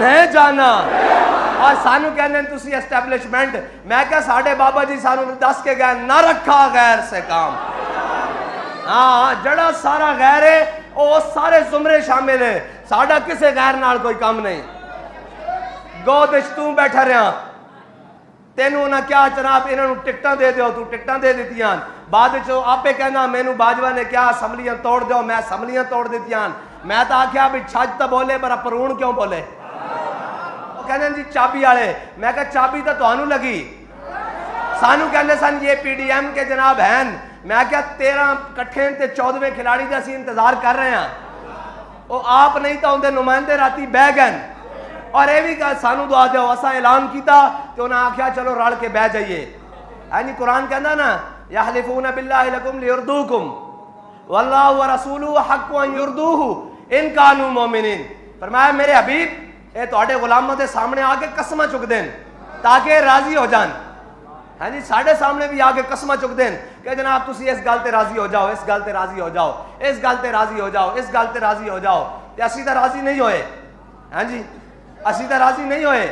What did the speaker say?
ہے جانا اور سانو کہنے تسی اسٹیبلشمنٹ. میں کہا ساڑھے بابا جی سانو دس کے گئے نہ رکھا غیر سے کام. ہاں جڑا سارا غیر ہے وہ سارے زمرے شامل ہے. ساڑھا کسے غیر نال کوئی کام نہیں. گودش تو بیٹھا رہا تینوں نہ کیا جناب انہوں ٹکٹاں دے دیو تو ٹکٹاں دے دیتیاں. بعد چو آپے کہنا مینو باجوہ نے کیا اسمبلیاں توڑ دیو میں اسمبلیاں توڑ دیتیاں. میں تا آکھیا بھی چھج تا بولے برا پرون کیوں بولے. وہ کہنے جی چابی آلے. میں کہا چابی تا تو لگی. سانو کہنے سن یہ پی ڈی ایم کے جناب ہیں. میں کہا 13 کٹھیں تے 14ویں کھلاڑی دا سی انتظار کر رہے ہیں. وہ آپ نہیں تا اندے نمائندے راتی بہ گئے اور یہ بھی کہا سانو دعا دیو. اسا اعلان کیتا تو انہاں آکھیا چلو رل کے بہ جائیے. یعنی قرآن کہنا نا یحلفون باللہ لکم لیردوکم واللہ ورسولہ حق ان یردوہ ان کانوا مومنین. فرمایا میرے حبیب اے تواڈے غلاماں دے سامنے آ کے قسماں چک دین تاکہ راضی ہو جان. ہاں جی ساڑھے سامنے بھی آگے قسمہ چک دین کہ جناب تسی اس گل تے راضی ہو جاؤ اس گل تے راضی ہو جاؤ اس گل تے راضی ہو جاؤ اس گل تے راضی ہو جاؤ. تے اسی تے راضی نہیں ہوئے. ہاں جی اسی تے راضی نہیں ہوئے.